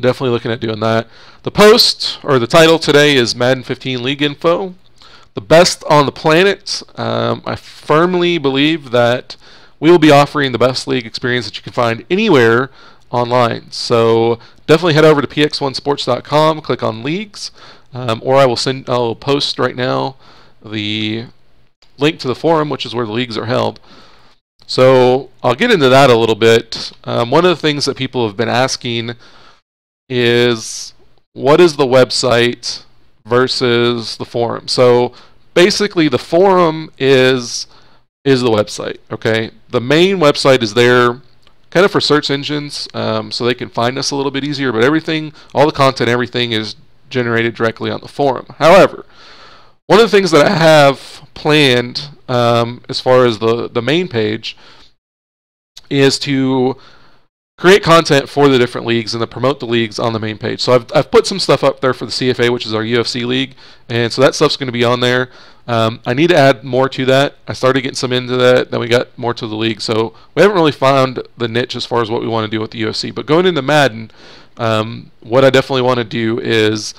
Definitely looking at doing that. The post, or the title today, is Madden 15 League Info. The best on the planet. I firmly believe that we will be offering the best league experience that you can find anywhere online. So definitely head over to px1sports.com, click on leagues, or I'll post right now the link to the forum, which is where the leagues are held. So I'll get into that a little bit. One of the things that people have been asking is, what is the website versus the forum? So basically the forum is the website, okay? The main website is there kind of for search engines, so they can find us a little bit easier, but everything, all the content, everything is generated directly on the forum. However, one of the things that I have planned as far as the main page is to create content for the different leagues and to promote the leagues on the main page. So I've put some stuff up there for the CFA, which is our UFC league, and so that stuff's going to be on there. I need to add more to that. I started getting some into that, then we got more to the league. So we haven't really found the niche as far as what we want to do with the UFC. But going into Madden, what I definitely want to do is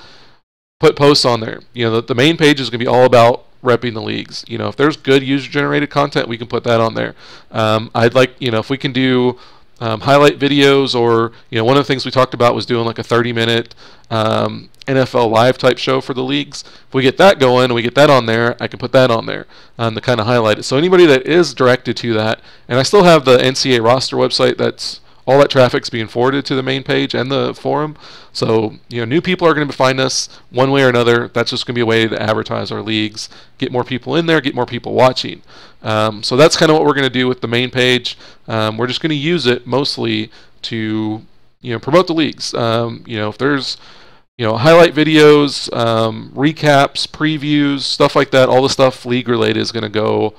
put posts on there. You know, the main page is going to be all about repping the leagues. You know, if there's good user-generated content, we can put that on there. I'd like, you know, if we can do highlight videos, or, you know, one of the things we talked about was doing like a 30-minute NFL live type show for the leagues. If we get that going and we get that on there, I can put that on there to kind of highlight it. So anybody that is directed to that, and I still have the NCAA roster website, that's all that traffic's being forwarded to the main page and the forum. So, you know, new people are going to find us one way or another. That's just going to be a way to advertise our leagues, get more people in there, get more people watching. So that's kind of what we're going to do with the main page. We're just going to use it mostly to, you know, promote the leagues. You know, if there's, you know, highlight videos, recaps, previews, stuff like that, all the stuff league related is going to go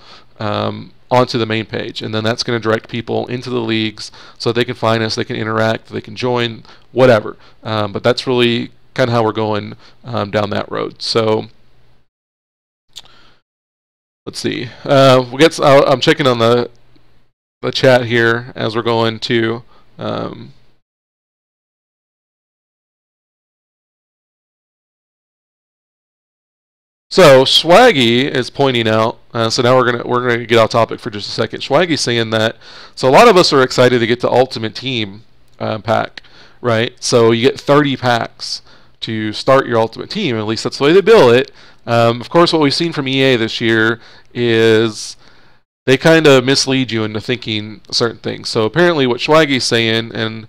onto the main page, and then that's going to direct people into the leagues so that they can find us, they can interact, they can join, whatever. But that's really kind of how we're going down that road. So let's see. I'm checking on the chat here as we're going to. So Swaggy is pointing out. So now we're gonna get off topic for just a second. Swaggy's saying that. So a lot of us are excited to get the Ultimate Team pack, right? So you get 30 packs to start your Ultimate Team. At least that's the way they bill it. Of course, what we've seen from EA this year is they kind of mislead you into thinking certain things. So apparently, what Swaggy's saying, and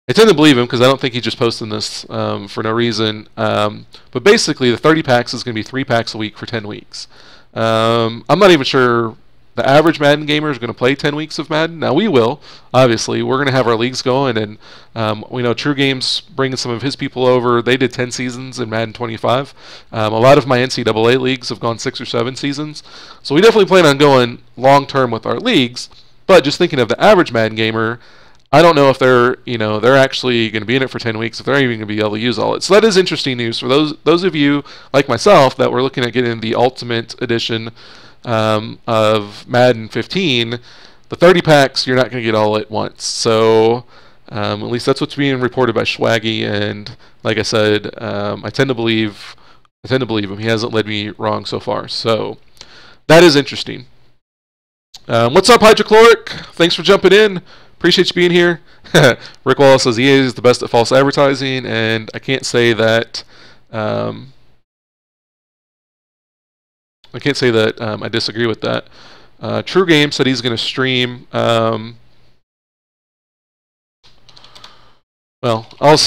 I tend to believe him because I don't think he's just posting this for no reason. But basically, the 30 packs is going to be 3 packs a week for 10 weeks. I'm not even sure the average Madden gamer is going to play 10 weeks of Madden. Now, we will, obviously. We're going to have our leagues going, and we know True Game's bringing some of his people over. They did 10 seasons in Madden 25. A lot of my NCAA leagues have gone 6 or 7 seasons. So we definitely plan on going long-term with our leagues. But just thinking of the average Madden gamer, I don't know if they're actually going to be in it for 10 weeks, if they're even going to be able to use all it. So that is interesting news for those of you like myself that were looking at getting the Ultimate Edition of Madden 15. The 30 packs, you're not going to get all at once. So at least that's what's being reported by Swaggy. And like I said, I tend to believe him. He hasn't led me wrong so far. So that is interesting. What's up, Hydrochloric? Thanks for jumping in. Appreciate you being here. Rick Wallace says EA is the best at false advertising, and I can't say that. I disagree with that. True Game said he's going to stream. Well, I'll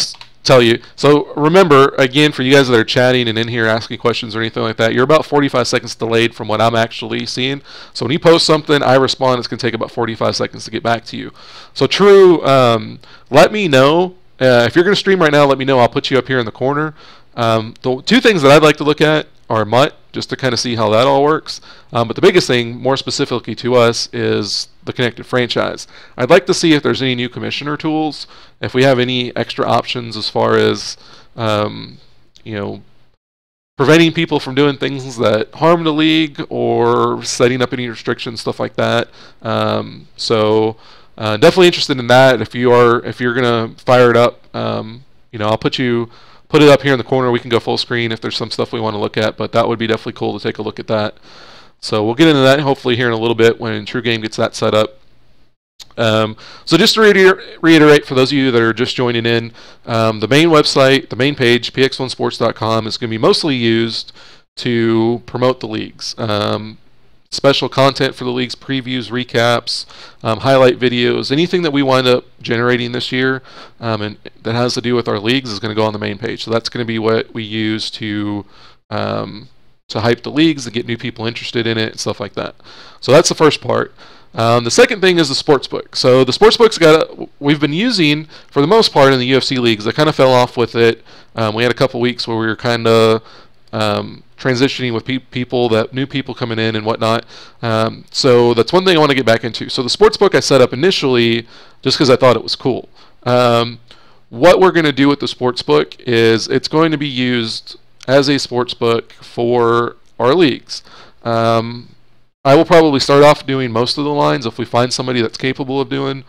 tell you. So remember, again, for you guys that are chatting and in here asking questions or anything like that, you're about 45 seconds delayed from what I'm actually seeing. So when you post something, I respond. It's going to take about 45 seconds to get back to you. So True, let me know. If you're going to stream right now, let me know. I'll put you up here in the corner. The 2 things that I'd like to look at are MUT, just to kind of see how that all works. But the biggest thing, more specifically to us, is the connected franchise. I'd like to see if there's any new commissioner tools, if we have any extra options as far as, preventing people from doing things that harm the league or setting up any restrictions, stuff like that. So definitely interested in that. If you're gonna fire it up, I'll put it up here in the corner. We can go full screen if there's some stuff we want to look at, but that would be definitely cool to take a look at that. So we'll get into that hopefully here in a little bit when True Game gets that set up. So just to reiterate for those of you that are just joining in, the main website, the main page, px1sports.com, is going to be mostly used to promote the leagues. Special content for the leagues, previews, recaps, highlight videos, anything that we wind up generating this year and that has to do with our leagues is going to go on the main page. So that's going to be what we use to hype the leagues, to get new people interested in it and stuff like that. So that's the first part. The second thing is the sportsbook. So the sportsbook's we've been using for the most part in the UFC leagues. I kind of fell off with it. We had a couple weeks where we were kind of transitioning with new people coming in and whatnot. So that's one thing I want to get back into. So the sportsbook I set up initially just because I thought it was cool. What we're going to do with the sportsbook is it's going to be used as a sportsbook for our leagues. I will probably start off doing most of the lines. If we find somebody that's capable of doing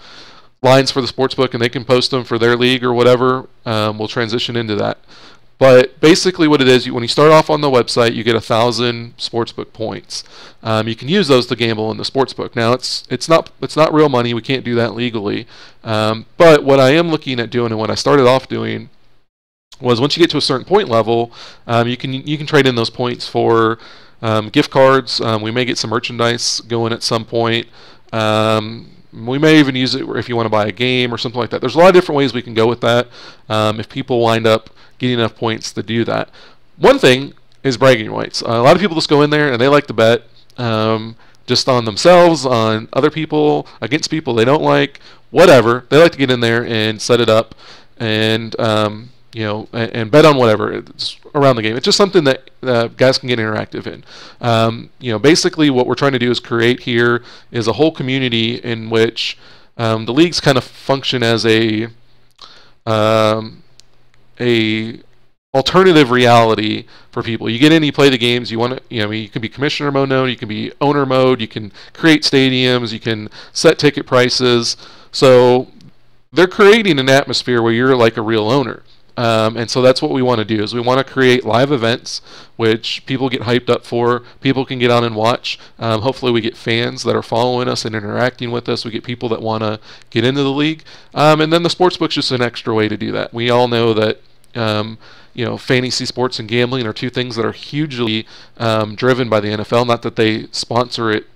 lines for the sportsbook and they can post them for their league or whatever, we'll transition into that. But basically what it is, when you start off on the website, you get 1,000 sportsbook points. You can use those to gamble in the sportsbook. Now, it's not real money. We can't do that legally. But what I am looking at doing and what I started off doing was once you get to a certain point level, you can trade in those points for gift cards. We may get some merchandise going at some point. We may even use it if you want to buy a game or something like that. There's a lot of different ways we can go with that if people wind up getting enough points to do that. One thing is bragging rights. A lot of people just go in there and they like to bet just on themselves, on other people, against people they don't like, whatever. They like to get in there and set it up and and bet on whatever it's around the game. It's just something that guys can get interactive in. Basically what we're trying to do is create here is a whole community in which the leagues kind of function as a alternative reality for people. You get in, you play the games. You want to, you can be commissioner mode, you can be owner mode, you can create stadiums, you can set ticket prices. So they're creating an atmosphere where you're like a real owner. And so that's what we want to do is we want to create live events which people get hyped up for, people can get on and watch. Hopefully we get fans that are following us and interacting with us. We get people that want to get into the league. And then the sportsbook's just an extra way to do that. We all know that fantasy sports and gambling are two things that are hugely driven by the NFL. Not that they sponsor it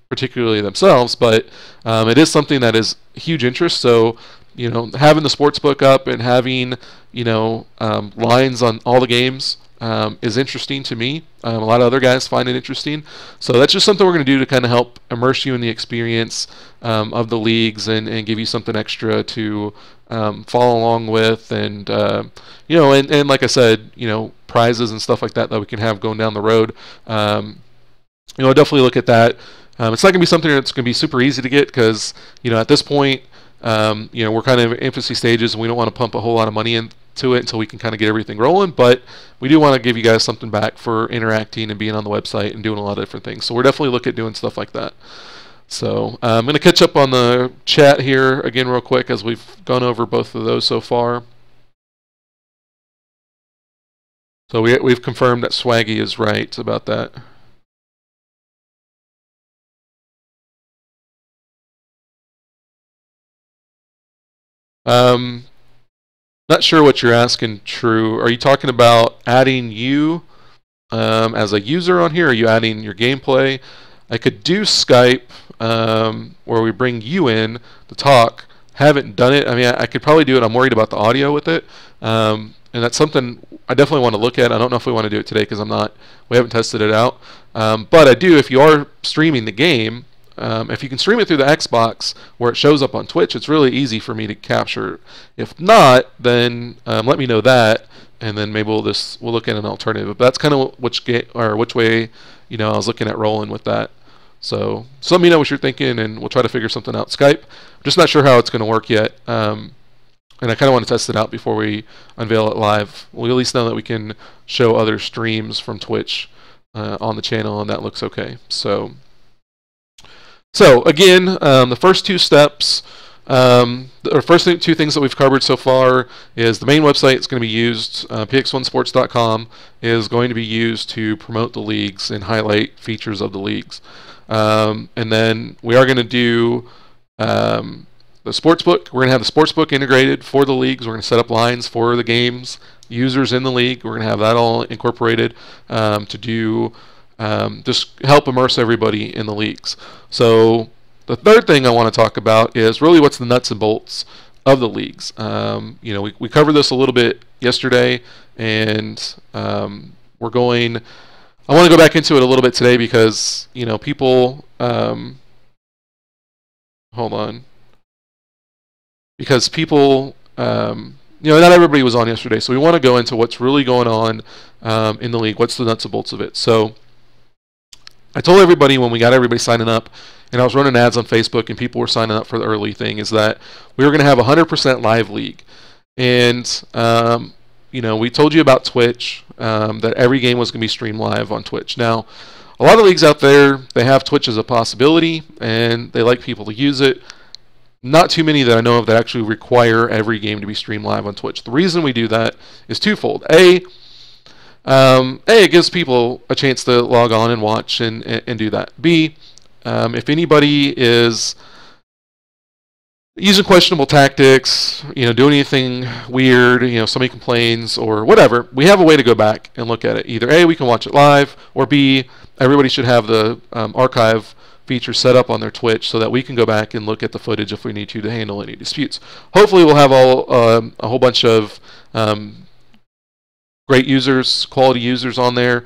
particularly themselves, but it is something that is huge interest. So having the sportsbook up and having lines on all the games is interesting to me. A lot of other guys find it interesting. So that's just something we're going to do to kind of help immerse you in the experience of the leagues and give you something extra to follow along with, and and like I said, prizes and stuff like that we can have going down the road. Definitely look at that. It's not going to be something that's going to be super easy to get because at this point we're kind of in infancy stages and we don't want to pump a whole lot of money into it until we can kind of get everything rolling, but we do want to give you guys something back for interacting and being on the website and doing a lot of different things. So we're definitely looking at doing stuff like that. So I'm going to catch up on the chat here again real quick as we've gone over both of those so far. So we've confirmed that Swaggy is right about that. Not sure what you're asking, True. Are you talking about adding you as a user on here? Or are you adding your gameplay? I could do Skype where we bring you in to talk. Haven't done it. I mean, I could probably do it. I'm worried about the audio with it. And that's something I definitely want to look at. I don't know if we want to do it today because we haven't tested it out. But I do, if you are streaming the game, if you can stream it through the Xbox where it shows up on Twitch, it's really easy for me to capture. If not, then let me know that, and then maybe we'll look at an alternative. But that's kind of which way I was looking at rolling with that. So let me know what you're thinking, and we'll try to figure something out. Skype, I'm just not sure how it's going to work yet, and I kind of want to test it out before we unveil it live. We'll at least know that we can show other streams from Twitch on the channel, and that looks okay. So again, the first two steps, The first two things that we've covered so far is the main website is going to be used, px1sports.com, is going to be used to promote the leagues and highlight features of the leagues. And then we are going to do the sportsbook. We're going to have the sportsbook integrated for the leagues. We're going to set up lines for the games, users in the league. We're going to have that all incorporated to do just help immerse everybody in the leagues. So the third thing I want to talk about is really what's the nuts and bolts of the leagues. We covered this a little bit yesterday, and we're going. I want to go back into it a little bit today because people. Hold on. Because people, not everybody was on yesterday, so we want to go into what's really going on in the league. What's the nuts and bolts of it? So I told everybody when we got everybody signing up, and I was running ads on Facebook, and people were signing up for the early thing, is that we were going to have a 100% live league. And, we told you about Twitch, that every game was going to be streamed live on Twitch. Now, a lot of leagues out there, they have Twitch as a possibility, and they like people to use it. Not too many that I know of that actually require every game to be streamed live on Twitch. The reason we do that is twofold. A, it gives people a chance to log on and watch and do that. B, if anybody is using questionable tactics, doing anything weird, somebody complains or whatever, we have a way to go back and look at it. Either A, we can watch it live, or B, everybody should have the archive feature set up on their Twitch so that we can go back and look at the footage if we need to handle any disputes. Hopefully we'll have a whole bunch of great users, quality users on there,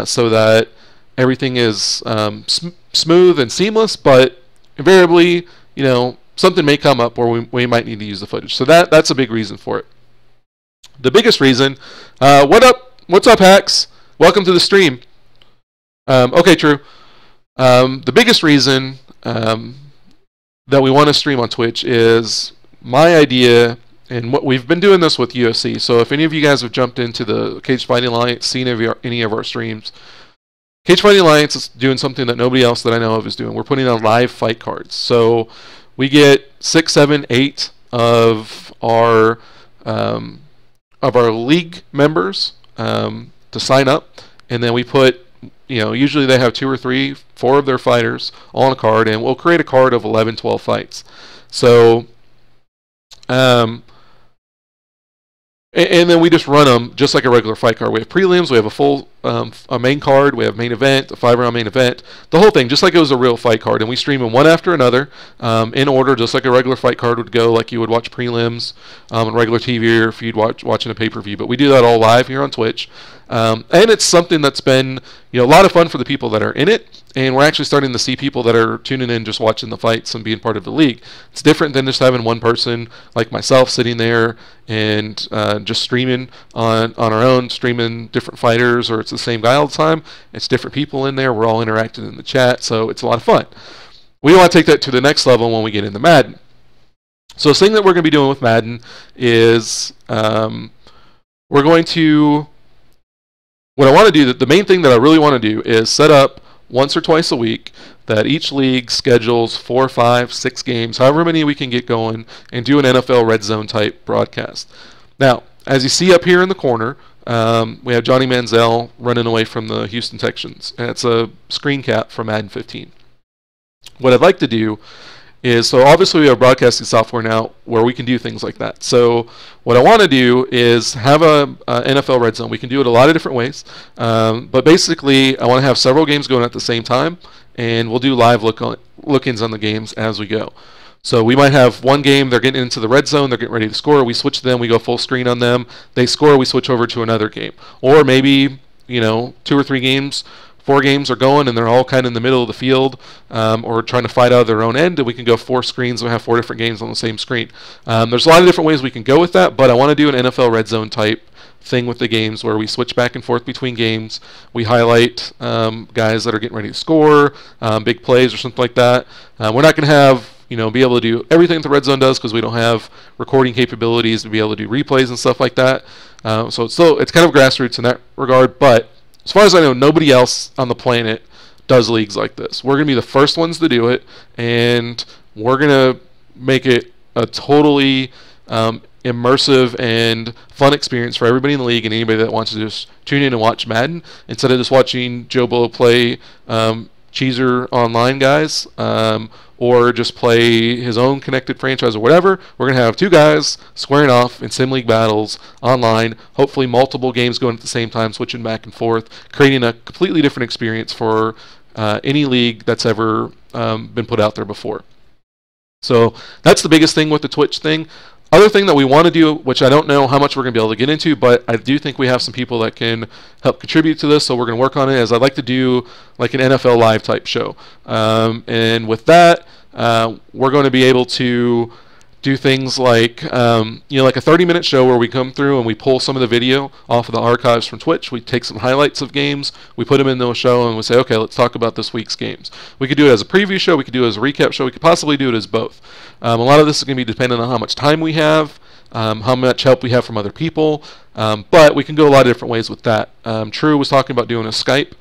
so that everything is smooth and seamless, but invariably, something may come up where we might need to use the footage. So that's a big reason for it. The biggest reason, what's up, Hacks? Welcome to the stream. Okay, true. The biggest reason that we want to stream on Twitch is my idea, and what we've been doing this with UFC. So if any of you guys have jumped into the Cage Fighting Alliance, seen any of our streams, Cage Fighting Alliance is doing something that nobody else that I know of is doing. We're putting on live fight cards. So we get 6, 7, 8 of our league members to sign up, and then we put, usually they have 2 or 3, 4 of their fighters on a card, and we'll create a card of 11, 12 fights. So, and then we just run them just like a regular fight card. We have prelims, we have a full a main card, we have main event, a 5-round main event, the whole thing, just like it was a real fight card. And we stream them one after another in order, just like a regular fight card would go, like you would watch prelims on regular TV or if you'd watching a pay-per-view. But we do that all live here on Twitch. And it's something that's been a lot of fun for the people that are in it. And we're actually starting to see people that are tuning in just watching the fights and being part of the league. It's different than just having one person like myself sitting there and just streaming on our own, streaming different fighters, or it's the same guy all the time. It's different people in there. We're all interacting in the chat, so it's a lot of fun. We want to take that to the next level when we get into Madden. So the thing that we're going to be doing with Madden is we're going to... What I want to do, the main thing that I really want to do is set up once or twice a week that each league schedules 4, 5, 6 games, however many we can get going, and do an NFL Red Zone type broadcast. Now, as you see up here in the corner, we have Johnny Manziel running away from the Houston Texans, and it's a screen cap from Madden 15. What I'd like to do is, so obviously we have broadcasting software now where we can do things like that. So what I want to do is have a NFL Red Zone. We can do it a lot of different ways, but basically I want to have several games going at the same time, and we'll do live look-ins on the games as we go. So we might have one game, they're getting into the red zone, they're getting ready to score, we switch to them, we go full screen on them, they score, we switch over to another game. Or maybe, 2 or 3 games, 4 games are going and they're all kind of in the middle of the field, or trying to fight out of their own end, and we can go 4 screens and have 4 different games on the same screen. There's a lot of different ways we can go with that, but I want to do an NFL Red Zone type thing with the games where we switch back and forth between games. We highlight guys that are getting ready to score, big plays or something like that. We're not going to have be able to do everything that the Red Zone does because we don't have recording capabilities to be able to do replays and stuff like that. So it's kind of grassroots in that regard, but as far as I know, nobody else on the planet does leagues like this. We're going to be the first ones to do it, and we're going to make it a totally immersive and fun experience for everybody in the league and anybody that wants to just tune in and watch Madden instead of just watching Joe Blow play cheeser online guys, or just play his own connected franchise or whatever. We're going to have two guys squaring off in sim league battles online, hopefully multiple games going at the same time, switching back and forth, creating a completely different experience for any league that's ever been put out there before. So that's the biggest thing with the Twitch thing. Other thing that we want to do, which I don't know how much we're going to be able to get into, but I do think we have some people that can help contribute to this, so we're going to work on it, is I'd like to do like an NFL Live type show. And with that, we're going to be able to do things like, like a 30-minute show where we come through and we pull some of the video off of the archives from Twitch. We take some highlights of games, we put them into a show, and we say, okay, let's talk about this week's games. We could do it as a preview show, we could do it as a recap show, we could possibly do it as both. A lot of this is going to be dependent on how much time we have, how much help we have from other people, but we can go a lot of different ways with that. True was talking about doing a Skype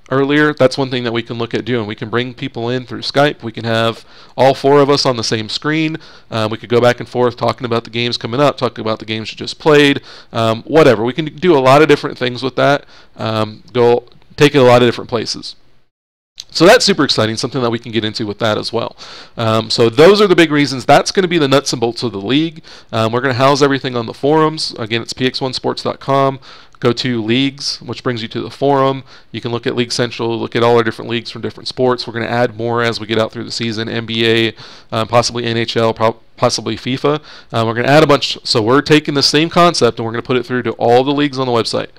earlier. That's one thing that we can look at doing. We can bring people in through Skype. We can have all four of us on the same screen. We could go back and forth talking about the games coming up, talking about the games you just played, whatever. We can do a lot of different things with that, go take it a lot of different places. So that's super exciting, something that we can get into with that as well. So those are the big reasons. That's going to be the nuts and bolts of the league. We're going to house everything on the forums. Again, it's px1sports.com. Go to leagues, which brings you to the forum. You can look at League Central, look at all our different leagues from different sports. We're going to add more as we get out through the season, NBA, possibly NHL, possibly FIFA. We're going to add a bunch. So we're taking the same concept and we're going to put it through to all the leagues on the website.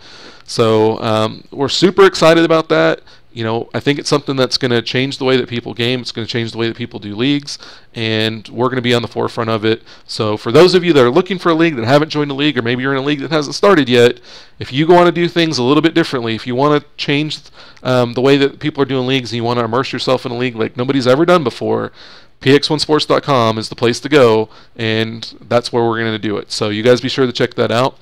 So we're super excited about that. I think it's something that's going to change the way that people game. It's going to change the way that people do leagues, and we're going to be on the forefront of it. So for those of you that are looking for a league that haven't joined a league, or maybe you're in a league that hasn't started yet, if you want to do things a little bit differently, if you want to change the way that people are doing leagues and you want to immerse yourself in a league like nobody's ever done before, px1sports.com is the place to go, and that's where we're going to do it. So you guys be sure to check that out.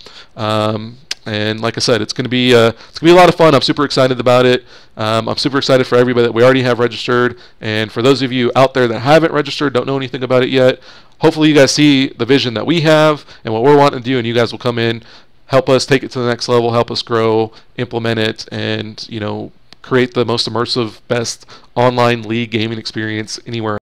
And like I said, it's going to be a lot of fun. I'm super excited about it. I'm super excited for everybody that we already have registered. And for those of you out there that haven't registered, don't know anything about it yet, hopefully you guys see the vision that we have and what we're wanting to do, and you guys will come in, help us take it to the next level, help us grow, implement it, and create the most immersive, best online league gaming experience anywhere.